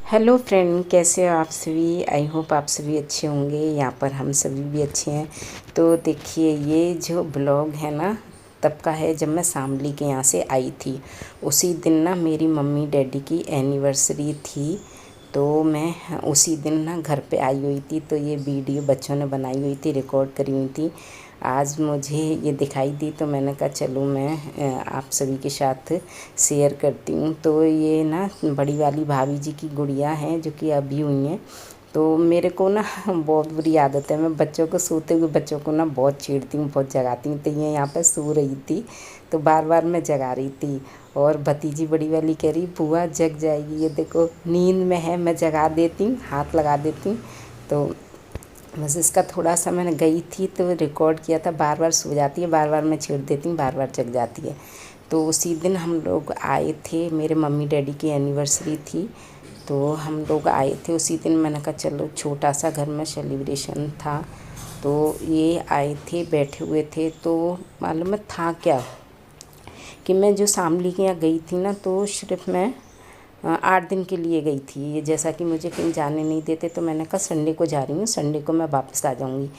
Hello friend, कैसे हो आप सभी। आई होप आप सभी अच्छे होंगे। यहाँ पर हम सभी भी अच्छे हैं। तो देखिए, ये जो ब्लॉग है ना, तब का है जब मैं शामली के यहाँ से आई थी। उसी दिन ना मेरी मम्मी डैडी की एनिवर्सरी थी। तो मैं उसी दिन ना घर पे आई हुई थी। तो ये वीडियो बच्चों ने बनाई हुई थी, रिकॉर्ड करी हुई थी। आज मुझे ये दिखाई दी तो मैंने कहा चलो मैं आप सभी के साथ शेयर करती हूँ। तो ये ना बड़ी वाली भाभी जी की गुड़िया हैं जो कि अभी हुई हैं। तो मेरे को ना बहुत बुरी आदत है, मैं बच्चों को सोते हुए बच्चों को ना बहुत छेड़ती हूँ, बहुत जगाती हूँ। तो ये यहाँ पर सो रही थी तो बार बार मैं जगा रही थी। और भतीजी बड़ी वाली कह रही बुआ जग जाएगी, ये देखो नींद में है, मैं जगा देती हूँ, हाथ लगा देती हूँ। तो बस इसका थोड़ा सा मैंने गई थी तो रिकॉर्ड किया था। बार बार सो जाती है, बार बार मैं छेड़ देती हूँ, बार बार जग जाती है। तो उसी दिन हम लोग आए थे, मेरे मम्मी डैडी की एनिवर्सरी थी। तो हम लोग आए थे उसी दिन। मैंने कहा चलो, छोटा सा घर में सेलिब्रेशन था। तो ये आए थे, बैठे हुए थे। तो मालूम है था क्या कि मैं जो शामली के यहाँ गई थी ना, तो सिर्फ मैं 8 दिन के लिए गई थी। ये जैसा कि मुझे कहीं जाने नहीं देते, तो मैंने कहा संडे को जा रही हूँ, संडे को मैं वापस आ जाऊँगी।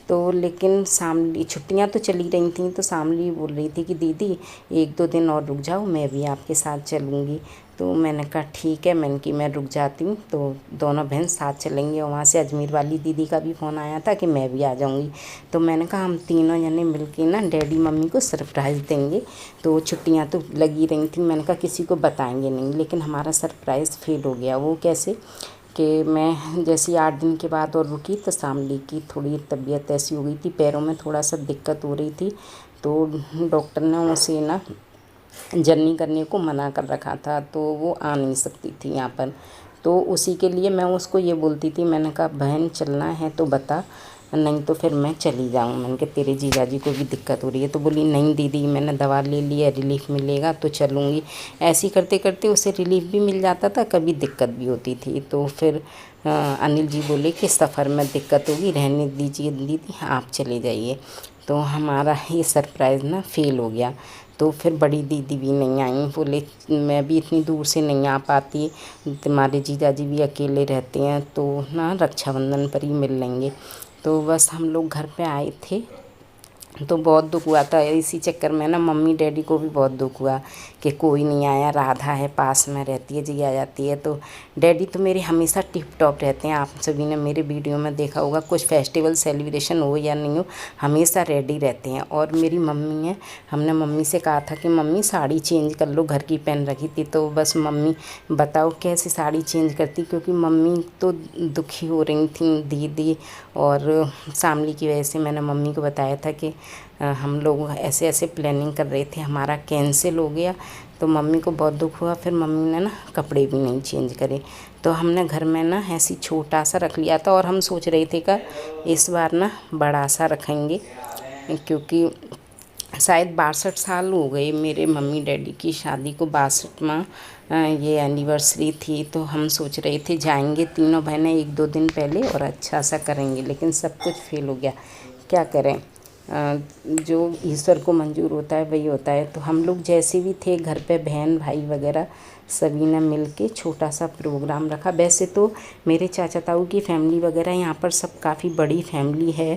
तो लेकिन शामली छुट्टियाँ तो चली रही थी, तो शामली बोल रही थी कि दीदी 1-2 दिन और रुक जाओ, मैं भी आपके साथ चलूँगी। तो मैंने कहा ठीक है, मैंने कि मैं रुक जाती हूँ। तो दोनों बहन साथ चलेंगे। और वहाँ से अजमेर वाली दीदी का भी फ़ोन आया था कि मैं भी आ जाऊँगी। तो मैंने कहा हम तीनों जने मिल के ना डैडी मम्मी को सरप्राइज़ देंगे। तो छुट्टियाँ तो लगी रही थी, मैंने कहा किसी को बताएंगे नहीं। लेकिन हमारा सरप्राइज़ फेल हो गया। वो कैसे कि मैं जैसे 8 दिन के बाद और रुकी तो शामली की थोड़ी तबीयत ऐसी हो गई थी, पैरों में थोड़ा सा दिक्कत हो रही थी। तो डॉक्टर ने उसे ना जर्नी करने को मना कर रखा था, तो वो आ नहीं सकती थी यहाँ पर। तो उसी के लिए मैं उसको ये बोलती थी, मैंने कहा बहन चलना है तो बता, नहीं तो फिर मैं चली जाऊँ। मैंने कहा तेरे जीजा जी को भी दिक्कत हो रही है। तो बोली नहीं दीदी, मैंने दवा ले ली है, रिलीफ मिलेगा तो चलूँगी। ऐसे ही करते करते उसे रिलीफ भी मिल जाता था, कभी दिक्कत भी होती थी। तो फिर अनिल जी बोले कि सफ़र में दिक्कत होगी, रहने दीजिए दीदी, आप चले जाइए। तो हमारा ये सरप्राइज़ ना फेल हो गया। तो फिर बड़ी दीदी भी नहीं आई, बोले मैं भी इतनी दूर से नहीं आ पाती, तुम्हारे जीजा जी भी अकेले रहते हैं, तो ना रक्षाबंधन पर ही मिल लेंगे। तो बस हम लोग घर पे आए थे। तो बहुत दुख हुआ था। इसी चक्कर में ना मम्मी डैडी को भी बहुत दुख हुआ कि कोई नहीं आया, राधा है पास में रहती है, जी आ जाती है। तो डैडी तो मेरे हमेशा टिप टॉप रहते हैं। आप सभी ने मेरे वीडियो में देखा होगा, कुछ फेस्टिवल सेलिब्रेशन हो या नहीं हो, हमेशा रेडी रहते हैं। और मेरी मम्मी है, हमने मम्मी से कहा था कि मम्मी साड़ी चेंज कर लो, घर की पहन रखी थी। तो बस मम्मी बताओ कैसे साड़ी चेंज करती, क्योंकि मम्मी तो दुखी हो रही थी दीदी और शामली की वजह से। मैंने मम्मी को बताया था कि हम लोग ऐसे ऐसे प्लानिंग कर रहे थे, हमारा कैंसिल हो गया। तो मम्मी को बहुत दुख हुआ। फिर मम्मी ने ना कपड़े भी नहीं चेंज करे। तो हमने घर में ना ऐसी छोटा सा रख लिया था। और हम सोच रहे थे कि इस बार ना बड़ा सा रखेंगे, क्योंकि शायद 62 साल हो गए मेरे मम्मी डैडी की शादी को। 62वां ये एनिवर्सरी थी। तो हम सोच रहे थे जाएंगे तीनों बहनें 1-2 दिन पहले और अच्छा सा करेंगे, लेकिन सब कुछ फेल हो गया। क्या करें, जो ईश्वर को मंजूर होता है वही होता है। तो हम लोग जैसे भी थे घर पे, बहन भाई वगैरह सभी ने मिल के छोटा सा प्रोग्राम रखा। वैसे तो मेरे चाचा ताऊ की फैमिली वगैरह यहाँ पर सब काफ़ी बड़ी फैमिली है,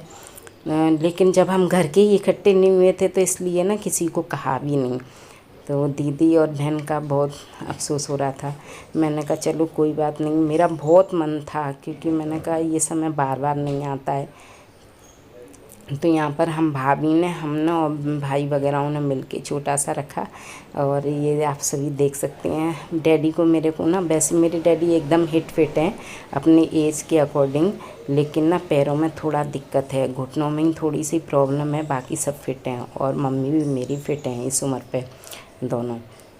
लेकिन जब हम घर के ही इकट्ठे नहीं हुए थे तो इसलिए ना किसी को कहा भी नहीं। तो दीदी और बहन का बहुत अफसोस हो रहा था। मैंने कहा चलो कोई बात नहीं, मेरा बहुत मन था, क्योंकि मैंने कहा ये समय बार बार नहीं आता है। तो यहाँ पर हम भाभी ने, हमने और भाई वगैरह ने मिल के छोटा सा रखा। और ये आप सभी देख सकते हैं। डैडी को, मेरे को ना, वैसे मेरे डैडी एकदम हिट फिट हैं अपने एज के अकॉर्डिंग, लेकिन ना पैरों में थोड़ा दिक्कत है, घुटनों में ही थोड़ी सी प्रॉब्लम है, बाकी सब फिट हैं। और मम्मी भी मेरी फिट हैं इस उम्र पे दोनों।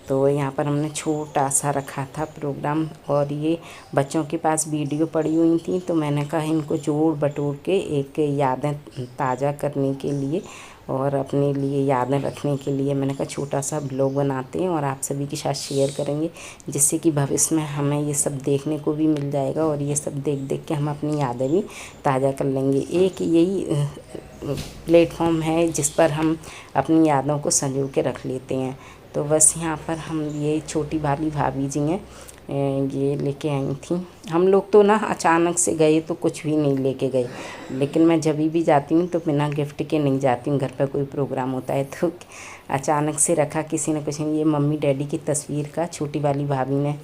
तो यहाँ पर हमने छोटा सा रखा था प्रोग्राम। और ये बच्चों के पास वीडियो पड़ी हुई थी, तो मैंने कहा इनको जोड़ बटोर के एक यादें ताज़ा करने के लिए और अपने लिए यादें रखने के लिए मैंने कहा छोटा सा ब्लॉग बनाते हैं और आप सभी के साथ शेयर करेंगे, जिससे कि भविष्य में हमें ये सब देखने को भी मिल जाएगा और ये सब देख देख के हम अपनी यादें भी ताज़ा कर लेंगे। एक यही प्लेटफॉर्म है जिस पर हम अपनी यादों को संजो के रख लेते हैं। तो बस यहाँ पर हम, ये छोटी वाली भाभी जी हैं, ये लेके आई थी। हम लोग तो ना अचानक से गए तो कुछ भी नहीं लेके गए, लेकिन मैं जब भी जाती हूँ तो बिना गिफ्ट के नहीं जाती हूँ। घर पर कोई प्रोग्राम होता है तो अचानक से रखा किसी न किसी ने। ये मम्मी डैडी की तस्वीर का छोटी वाली भाभी ने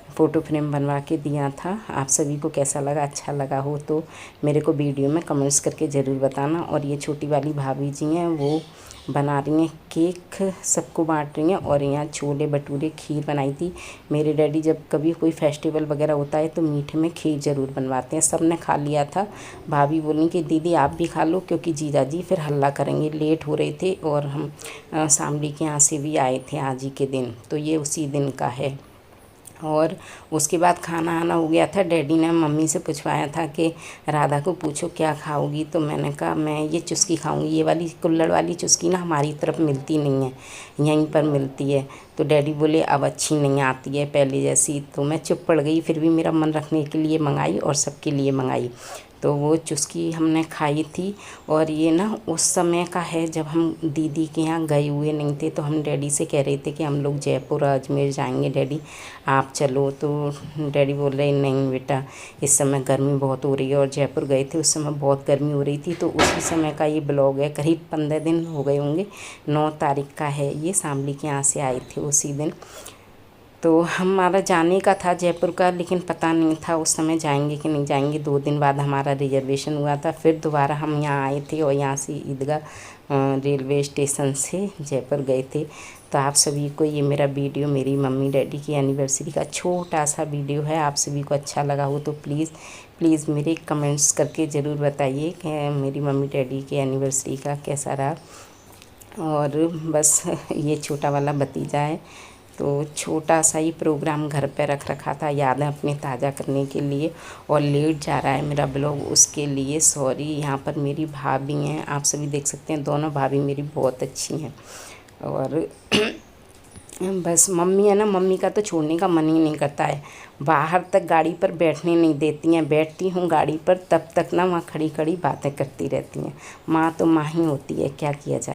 फ़ोटो फ्रेम बनवा के दिया था। आप सभी को कैसा लगा, अच्छा लगा हो तो मेरे को वीडियो में कमेंट्स करके ज़रूर बताना। और ये छोटी वाली भाभी जी हैं, वो बना रही हैं केक, सबको बांट रही हैं। और यहाँ छोले भटूरे खीर बनाई थी। मेरे डैडी जब कभी कोई फेस्टिवल वगैरह होता है तो मीठे में खीर ज़रूर बनवाते हैं। सब ने खा लिया था। भाभी बोली कि दीदी आप भी खा लो, क्योंकि जीजा जी फिर हल्ला करेंगे। लेट हो रहे थे और हम शामली के यहाँ से भी आए थे आज ही के दिन, तो ये उसी दिन का है। और उसके बाद खाना आना हो गया था। डैडी ने मम्मी से पूछवाया था कि राधा को पूछो क्या खाओगी, तो मैंने कहा मैं ये चुस्की खाऊंगी। ये वाली कुल्हड़ वाली चुस्की ना हमारी तरफ मिलती नहीं है, यहीं पर मिलती है। तो डैडी बोले अब अच्छी नहीं आती है पहले जैसी। तो मैं चुप पड़ गई, फिर भी मेरा मन रखने के लिए मंगाई और सबके लिए मंगाई। तो वो चुस्की हमने खाई थी। और ये ना उस समय का है जब हम दीदी के यहाँ गए हुए नहीं थे, तो हम डैडी से कह रहे थे कि हम लोग जयपुर अजमेर जाएंगे डैडी, आप चलो। तो डैडी बोल रहे नहीं बेटा, इस समय गर्मी बहुत हो रही है। और जयपुर गए थे उस समय बहुत गर्मी हो रही थी। तो उसी समय का ये ब्लॉग है, करीब 15 दिन हो गए होंगे। 9 तारीख का है ये, शामली के यहाँ से आए थे उसी दिन। तो हमारा जाने का था जयपुर का, लेकिन पता नहीं था उस समय जाएंगे कि नहीं जाएंगे। 2 दिन बाद हमारा रिजर्वेशन हुआ था। फिर दोबारा हम यहाँ आए थे और यहाँ से ईदगाह रेलवे स्टेशन से जयपुर गए थे। तो आप सभी को ये मेरा वीडियो, मेरी मम्मी डैडी की एनिवर्सरी का छोटा सा वीडियो है, आप सभी को अच्छा लगा हो तो प्लीज़ मेरे कमेंट्स करके ज़रूर बताइए कि मेरी मम्मी डैडी की एनिवर्सरी का कैसा रहा। और बस ये छोटा वाला भतीजा है, तो छोटा सा ही प्रोग्राम घर पे रख रखा था यादें अपनी ताज़ा करने के लिए। और लेट जा रहा है मेरा ब्लॉग, उसके लिए सॉरी। यहाँ पर मेरी भाभी हैं, आप सभी देख सकते हैं, दोनों भाभी मेरी बहुत अच्छी हैं। और बस मम्मी है ना, मम्मी का तो छोड़ने का मन ही नहीं करता है। बाहर तक गाड़ी पर बैठने नहीं देती हैं। बैठती हूँ गाड़ी पर तब तक ना वहाँ खड़ी खड़ी बातें करती रहती हैं। माँ तो माँ ही होती है, क्या किया जाए।